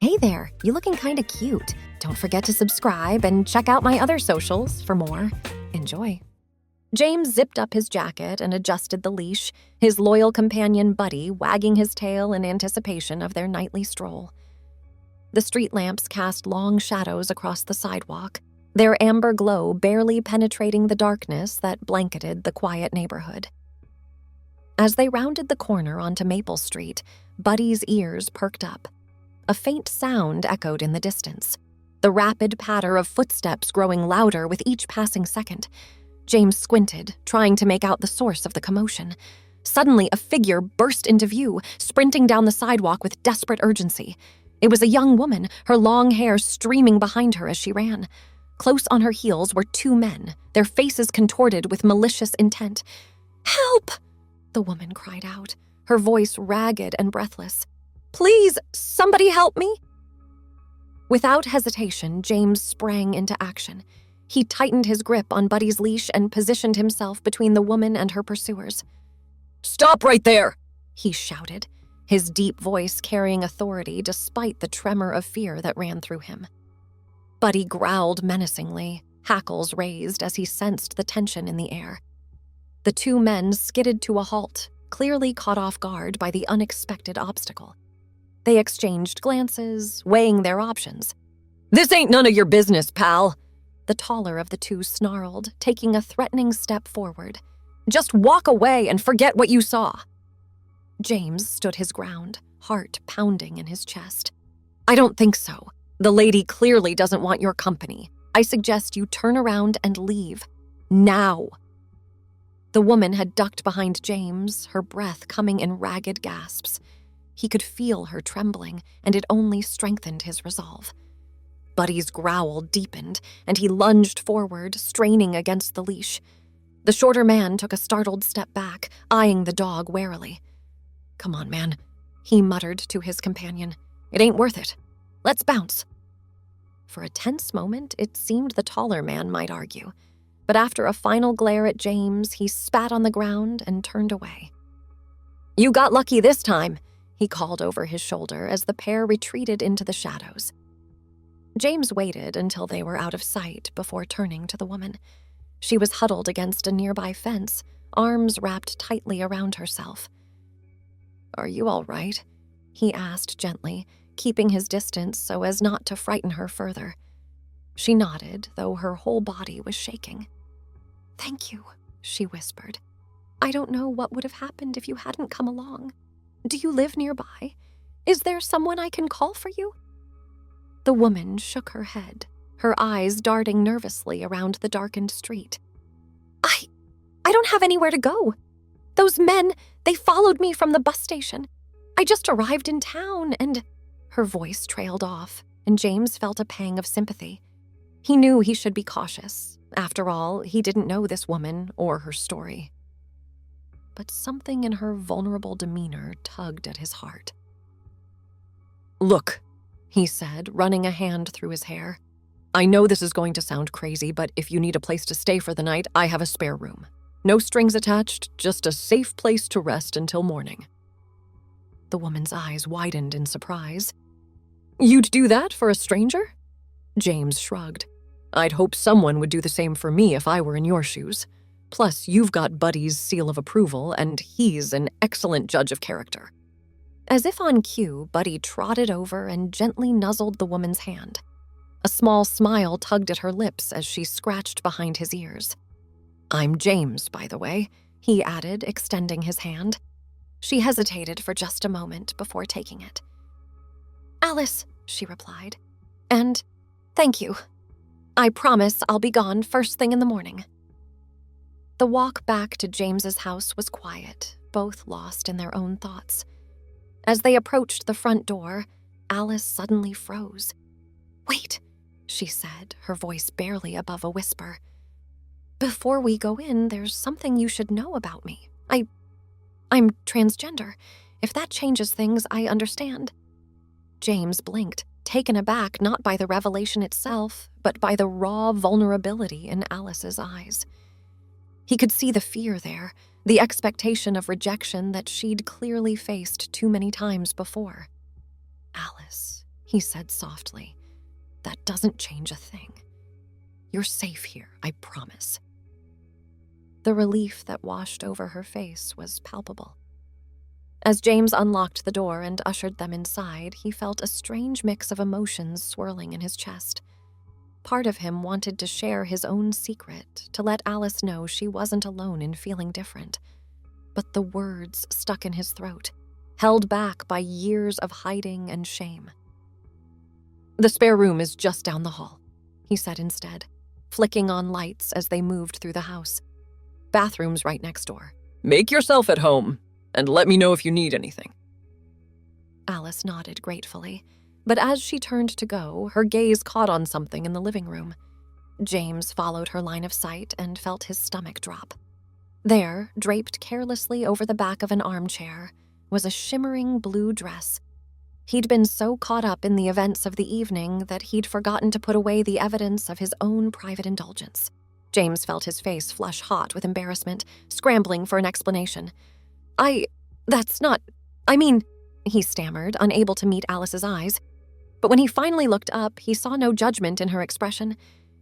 Hey there, you looking kinda cute. Don't forget to subscribe and check out my other socials for more. Enjoy. James zipped up his jacket and adjusted the leash, his loyal companion Buddy wagging his tail in anticipation of their nightly stroll. The street lamps cast long shadows across the sidewalk, their amber glow barely penetrating the darkness that blanketed the quiet neighborhood. As they rounded the corner onto Maple Street, Buddy's ears perked up. A faint sound echoed in the distance, the rapid patter of footsteps growing louder with each passing second. James squinted, trying to make out the source of the commotion. Suddenly, a figure burst into view, sprinting down the sidewalk with desperate urgency. It was a young woman, her long hair streaming behind her as she ran. Close on her heels were two men, their faces contorted with malicious intent. "Help!" the woman cried out, her voice ragged and breathless. "Please, somebody help me!" Without hesitation, James sprang into action. He tightened his grip on Buddy's leash and positioned himself between the woman and her pursuers. "Stop right there!" he shouted, his deep voice carrying authority despite the tremor of fear that ran through him. Buddy growled menacingly, hackles raised as he sensed the tension in the air. The two men skidded to a halt, clearly caught off guard by the unexpected obstacle. They exchanged glances, weighing their options. "This ain't none of your business, pal," the taller of the two snarled, taking a threatening step forward. "Just walk away and forget what you saw." James stood his ground, heart pounding in his chest. "I don't think so. The lady clearly doesn't want your company. I suggest you turn around and leave. Now." The woman had ducked behind James, her breath coming in ragged gasps. He could feel her trembling, and it only strengthened his resolve. Buddy's growl deepened, and he lunged forward, straining against the leash. The shorter man took a startled step back, eyeing the dog warily. "Come on, man," he muttered to his companion. "It ain't worth it. Let's bounce." For a tense moment, it seemed the taller man might argue, but after a final glare at James, he spat on the ground and turned away. "You got lucky this time," he called over his shoulder as the pair retreated into the shadows. James waited until they were out of sight before turning to the woman. She was huddled against a nearby fence, arms wrapped tightly around herself. "Are you all right?" he asked gently, keeping his distance so as not to frighten her further. She nodded, though her whole body was shaking. "Thank you," she whispered. "I don't know what would have happened if you hadn't come along. Do you live nearby? Is there someone I can call for you?" The woman shook her head, her eyes darting nervously around the darkened street. I don't have anywhere to go. Those men, they followed me from the bus station. I just arrived in town and—" Her voice trailed off, and James felt a pang of sympathy. He knew he should be cautious. After all, he didn't know this woman or her story. But something in her vulnerable demeanor tugged at his heart. "Look," he said, running a hand through his hair. "I know this is going to sound crazy, but if you need a place to stay for the night, I have a spare room. No strings attached, just a safe place to rest until morning." The woman's eyes widened in surprise. "You'd do that for a stranger?" James shrugged. "I'd hope someone would do the same for me if I were in your shoes. Plus, you've got Buddy's seal of approval, and he's an excellent judge of character." As if on cue, Buddy trotted over and gently nuzzled the woman's hand. A small smile tugged at her lips as she scratched behind his ears. "I'm James, by the way," he added, extending his hand. She hesitated for just a moment before taking it. "Alice," she replied, "and thank you. I promise I'll be gone first thing in the morning." The walk back to James's house was quiet, both lost in their own thoughts. As they approached the front door, Alice suddenly froze. "Wait," she said, her voice barely above a whisper. "Before we go in, there's something you should know about me. I'm transgender. If that changes things, I understand." James blinked, taken aback not by the revelation itself, but by the raw vulnerability in Alice's eyes. He could see the fear there, the expectation of rejection that she'd clearly faced too many times before. "Alice," he said softly. "That doesn't change a thing. You're safe here, I promise." The relief that washed over her face was palpable. As James unlocked the door and ushered them inside, he felt a strange mix of emotions swirling in his chest. Part of him wanted to share his own secret, to let Alice know she wasn't alone in feeling different. But the words stuck in his throat, held back by years of hiding and shame. "The spare room is just down the hall," he said instead, flicking on lights as they moved through the house. "Bathroom's right next door. Make yourself at home, and let me know if you need anything." Alice nodded gratefully, but as she turned to go, her gaze caught on something in the living room. James followed her line of sight and felt his stomach drop. There, draped carelessly over the back of an armchair, was a shimmering blue dress. He'd been so caught up in the events of the evening that he'd forgotten to put away the evidence of his own private indulgence. James felt his face flush hot with embarrassment, scrambling for an explanation. That's not, he stammered, unable to meet Alice's eyes. But when he finally looked up, he saw no judgment in her expression.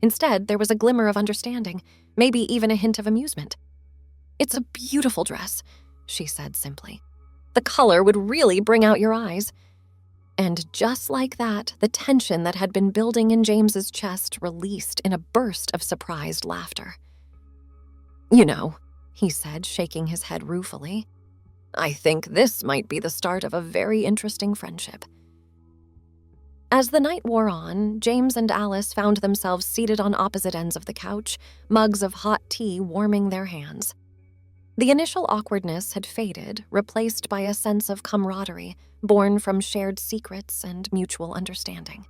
Instead, there was a glimmer of understanding, maybe even a hint of amusement. "It's a beautiful dress," she said simply. "The color would really bring out your eyes." And just like that, the tension that had been building in James's chest released in a burst of surprised laughter. "You know," he said, shaking his head ruefully, "I think this might be the start of a very interesting friendship." As the night wore on, James and Alice found themselves seated on opposite ends of the couch, mugs of hot tea warming their hands. The initial awkwardness had faded, replaced by a sense of camaraderie, born from shared secrets and mutual understanding.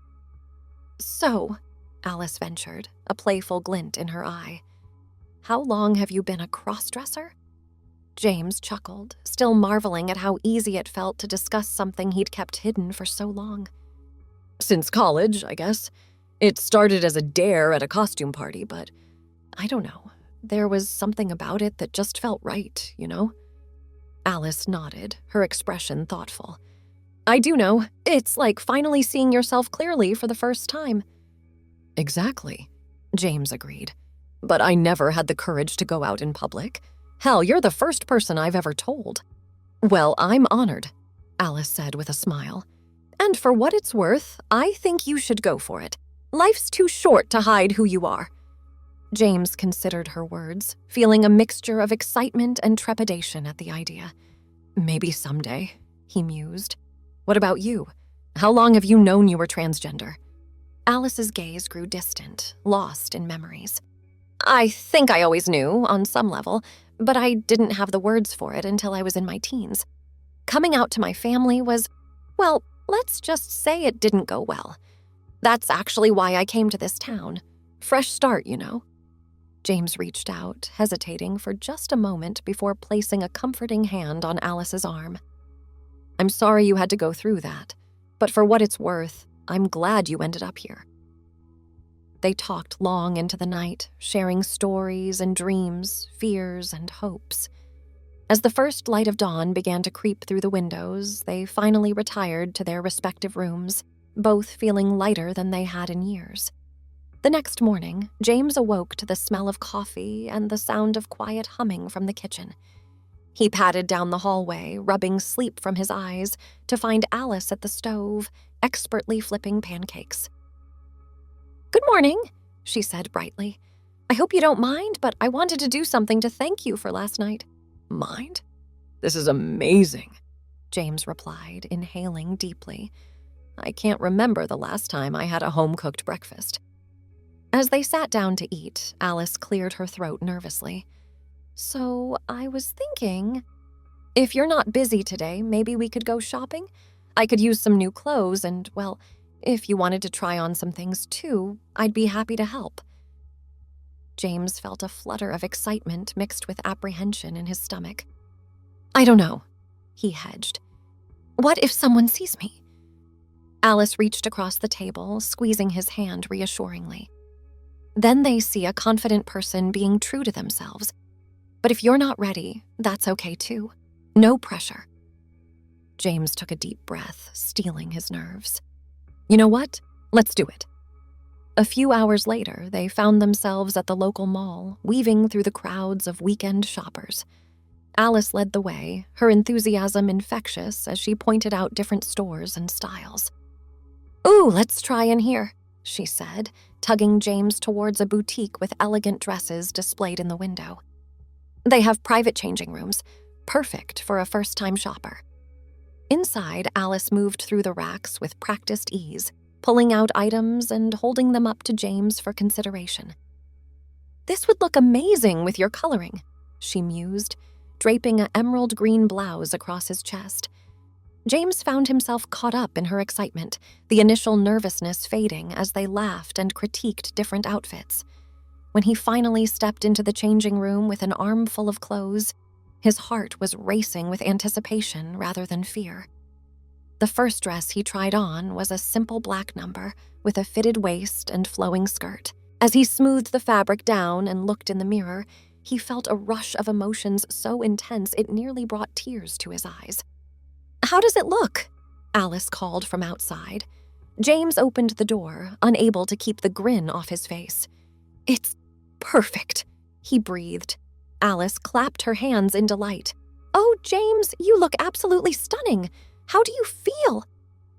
"So," Alice ventured, a playful glint in her eye, "how long have you been a crossdresser?" James chuckled, still marveling at how easy it felt to discuss something he'd kept hidden for so long. "Since college, I guess. It started as a dare at a costume party, but I don't know. There was something about it that just felt right, you know?" Alice nodded, her expression thoughtful. "I do know. It's like finally seeing yourself clearly for the first time." "Exactly," James agreed. "But I never had the courage to go out in public. Hell, you're the first person I've ever told." "Well, I'm honored," Alice said with a smile. "And for what it's worth, I think you should go for it. Life's too short to hide who you are." James considered her words, feeling a mixture of excitement and trepidation at the idea. "Maybe someday," he mused. "What about you? How long have you known you were transgender?" Alice's gaze grew distant, lost in memories. "I think I always knew, on some level, but I didn't have the words for it until I was in my teens. Coming out to my family was, well, let's just say it didn't go well. That's actually why I came to this town. Fresh start, you know." James reached out, hesitating for just a moment before placing a comforting hand on Alice's arm. "I'm sorry you had to go through that, but for what it's worth, I'm glad you ended up here." They talked long into the night, sharing stories and dreams, fears and hopes. As the first light of dawn began to creep through the windows, they finally retired to their respective rooms, both feeling lighter than they had in years. The next morning, James awoke to the smell of coffee and the sound of quiet humming from the kitchen. He padded down the hallway, rubbing sleep from his eyes, to find Alice at the stove, expertly flipping pancakes. "Good morning," she said brightly. "I hope you don't mind, but I wanted to do something to thank you for last night." "Mind? This is amazing," James replied, inhaling deeply. "I can't remember the last time I had a home-cooked breakfast." As they sat down to eat, Alice cleared her throat nervously. "So, I was thinking, if you're not busy today, maybe we could go shopping? I could use some new clothes and, well, if you wanted to try on some things too, I'd be happy to help." James felt a flutter of excitement mixed with apprehension in his stomach. "I don't know," he hedged. "What if someone sees me?" Alice reached across the table, squeezing his hand reassuringly. "Then they see a confident person being true to themselves. But if you're not ready, that's okay too. No pressure." James took a deep breath, steeling his nerves. You know what? Let's do it. A few hours later, they found themselves at the local mall, weaving through the crowds of weekend shoppers. Alice led the way, her enthusiasm infectious as she pointed out different stores and styles. "Ooh, let's try in here," she said, tugging James towards a boutique with elegant dresses displayed in the window. "They have private changing rooms, perfect for a first-time shopper." Inside, Alice moved through the racks with practiced ease, pulling out items and holding them up to James for consideration. "This would look amazing with your coloring," she mused, draping an emerald green blouse across his chest. James found himself caught up in her excitement, the initial nervousness fading as they laughed and critiqued different outfits. When he finally stepped into the changing room with an armful of clothes, his heart was racing with anticipation rather than fear. The first dress he tried on was a simple black number with a fitted waist and flowing skirt. As he smoothed the fabric down and looked in the mirror, he felt a rush of emotions so intense it nearly brought tears to his eyes. "How does it look?" Alice called from outside. James opened the door, unable to keep the grin off his face. "It's perfect," he breathed. Alice clapped her hands in delight. "Oh, James, you look absolutely stunning. How do you feel?"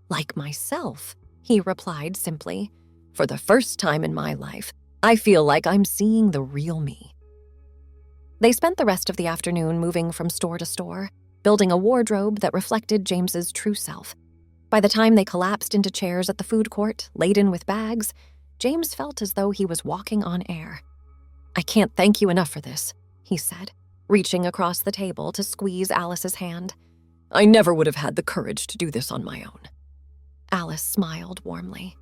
"Like myself," he replied simply. "For the first time in my life, I feel like I'm seeing the real me." They spent the rest of the afternoon moving from store to store, building a wardrobe that reflected James's true self. By the time they collapsed into chairs at the food court, laden with bags, James felt as though he was walking on air. "I can't thank you enough for this," he said, reaching across the table to squeeze Alice's hand. "I never would have had the courage to do this on my own." Alice smiled warmly.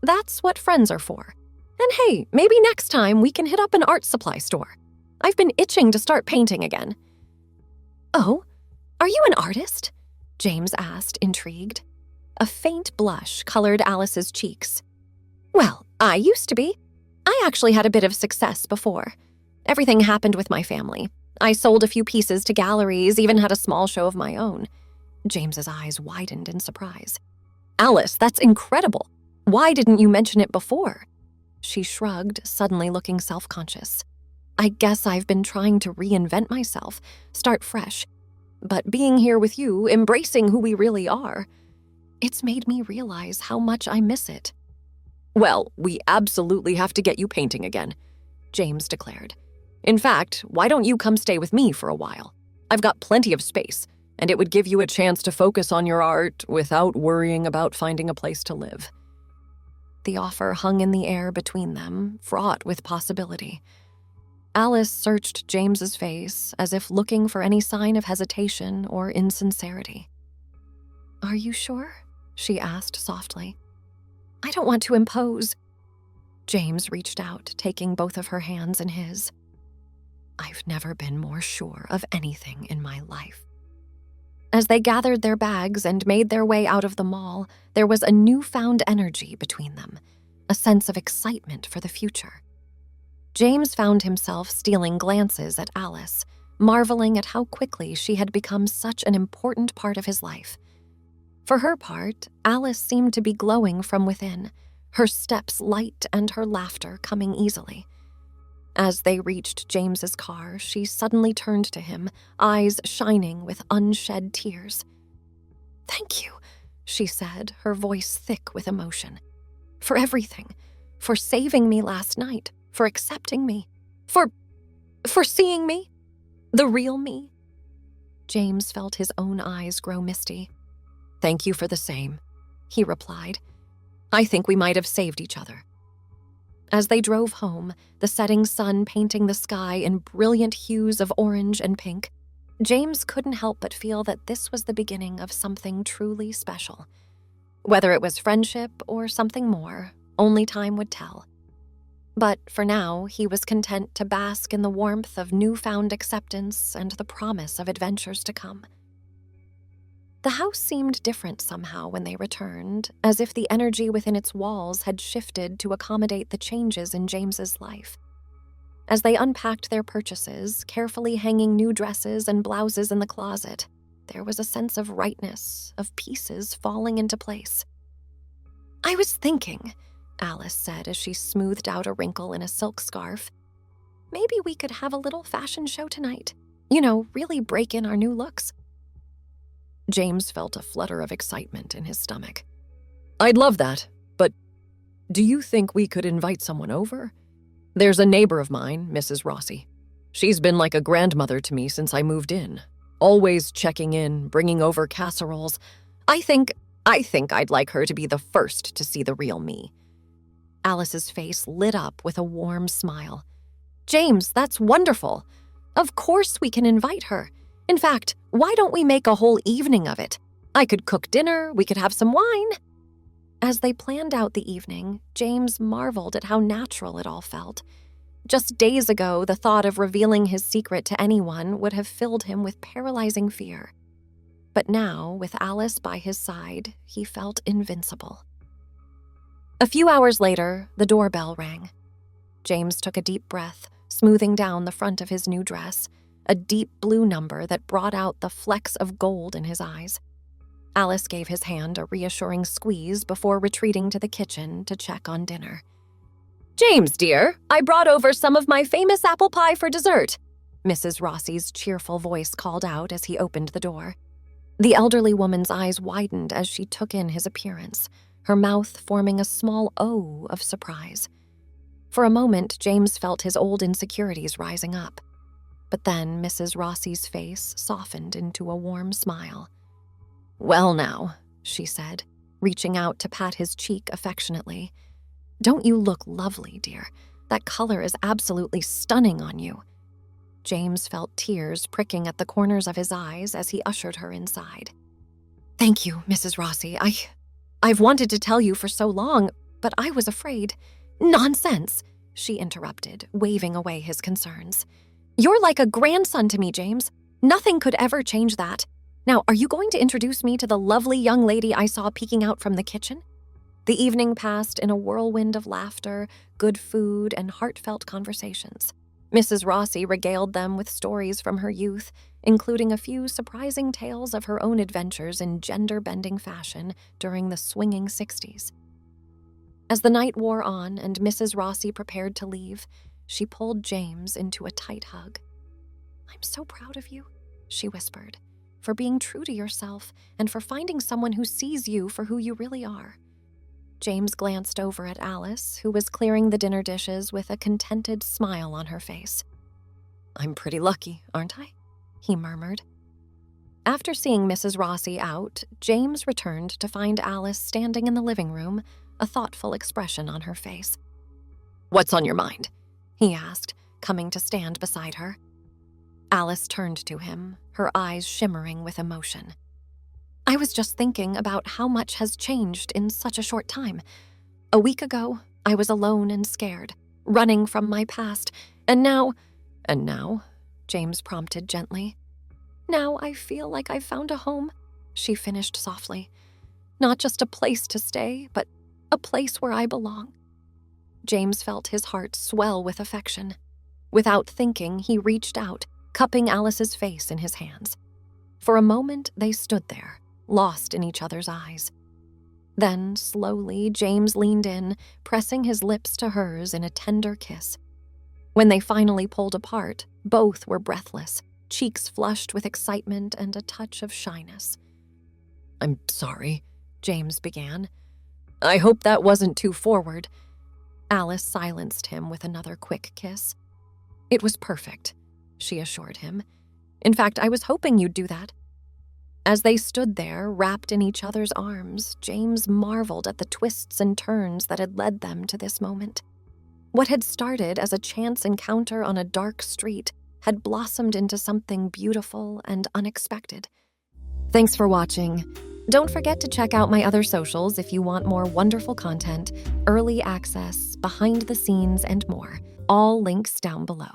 "That's what friends are for. And hey, maybe next time we can hit up an art supply store. I've been itching to start painting again." "Oh, are you an artist?" James asked, intrigued. A faint blush colored Alice's cheeks. "Well, I used to be. I actually had a bit of success before. Everything happened with my family. I sold a few pieces to galleries, even had a small show of my own." James's eyes widened in surprise. "Alice, that's incredible. Why didn't you mention it before?" She shrugged, suddenly looking self-conscious. "I guess I've been trying to reinvent myself, start fresh. But being here with you, embracing who we really are, it's made me realize how much I miss it." "Well, we absolutely have to get you painting again," James declared. "In fact, why don't you come stay with me for a while? I've got plenty of space, and it would give you a chance to focus on your art without worrying about finding a place to live." The offer hung in the air between them, fraught with possibility. Alice searched James's face as if looking for any sign of hesitation or insincerity. "Are you sure?" she asked softly. "I don't want to impose." James reached out, taking both of her hands in his. "I've never been more sure of anything in my life." As they gathered their bags and made their way out of the mall, there was a newfound energy between them, a sense of excitement for the future. James found himself stealing glances at Alice, marveling at how quickly she had become such an important part of his life. For her part, Alice seemed to be glowing from within, her steps light and her laughter coming easily. As they reached James's car, she suddenly turned to him, eyes shining with unshed tears. "Thank you," she said, her voice thick with emotion. "For everything. For saving me last night. For accepting me. For seeing me. The real me." James felt his own eyes grow misty. "Thank you for the same," he replied. "I think we might have saved each other." As they drove home, the setting sun painting the sky in brilliant hues of orange and pink, James couldn't help but feel that this was the beginning of something truly special. Whether it was friendship or something more, only time would tell. But for now, he was content to bask in the warmth of newfound acceptance and the promise of adventures to come. The house seemed different somehow when they returned, as if the energy within its walls had shifted to accommodate the changes in James's life. As they unpacked their purchases, carefully hanging new dresses and blouses in the closet, there was a sense of rightness, of pieces falling into place. I was thinking, Alice said as she smoothed out a wrinkle in a silk scarf. Maybe we could have a little fashion show tonight. Really break in our new looks. James felt a flutter of excitement in his stomach. I'd love that, but do you think we could invite someone over? There's a neighbor of mine, Mrs. Rossy. She's been like a grandmother to me since I moved in, always checking in, bringing over casseroles. I think I'd like her to be the first to see the real me. Alice's face lit up with a warm smile. James, that's wonderful. Of course we can invite her. In fact, why don't we make a whole evening of it? I could cook dinner, we could have some wine. As they planned out the evening, James marveled at how natural it all felt. Just days ago, the thought of revealing his secret to anyone would have filled him with paralyzing fear. But now, with Alice by his side, he felt invincible. A few hours later, the doorbell rang. James took a deep breath, smoothing down the front of his new dress, a deep blue number that brought out the flecks of gold in his eyes. Alice gave his hand a reassuring squeeze before retreating to the kitchen to check on dinner. James, dear, I brought over some of my famous apple pie for dessert, Mrs. Rossy's cheerful voice called out as he opened the door. The elderly woman's eyes widened as she took in his appearance, her mouth forming a small O of surprise. For a moment, James felt his old insecurities rising up. But then Mrs. Rossy's face softened into a warm smile. Well now, she said, reaching out to pat his cheek affectionately. Don't you look lovely, dear? That color is absolutely stunning on you. James felt tears pricking at the corners of his eyes as he ushered her inside. Thank you, Mrs. Rossy. I've wanted to tell you for so long, but I was afraid. Nonsense, she interrupted, waving away his concerns. You're like a grandson to me, James. Nothing could ever change that. Now, are you going to introduce me to the lovely young lady I saw peeking out from the kitchen? The evening passed in a whirlwind of laughter, good food, and heartfelt conversations. Mrs. Rossy regaled them with stories from her youth, including a few surprising tales of her own adventures in gender-bending fashion during the swinging 60s. As the night wore on and Mrs. Rossy prepared to leave, she pulled James into a tight hug. I'm so proud of you, she whispered, for being true to yourself and for finding someone who sees you for who you really are. James glanced over at Alice, who was clearing the dinner dishes with a contented smile on her face. I'm pretty lucky, aren't I? He murmured. After seeing Mrs. Rossy out, James returned to find Alice standing in the living room, a thoughtful expression on her face. What's on your mind? He asked, coming to stand beside her. Alice turned to him, her eyes shimmering with emotion. I was just thinking about how much has changed in such a short time. A week ago, I was alone and scared, running from my past, and now, James prompted gently. Now I feel like I've found a home, she finished softly. Not just a place to stay, but a place where I belong. James felt his heart swell with affection. Without thinking, he reached out, cupping Alice's face in his hands. For a moment, they stood there, lost in each other's eyes. Then, slowly, James leaned in, pressing his lips to hers in a tender kiss. When they finally pulled apart, both were breathless, cheeks flushed with excitement and a touch of shyness. I'm sorry, James began. I hope that wasn't too forward. Alice silenced him with another quick kiss. It was perfect, she assured him. In fact, I was hoping you'd do that. As they stood there, wrapped in each other's arms, James marveled at the twists and turns that had led them to this moment. What had started as a chance encounter on a dark street had blossomed into something beautiful and unexpected. Thanks for watching. Don't forget to check out my other socials if you want more wonderful content, early access, behind the scenes, and more. All links down below.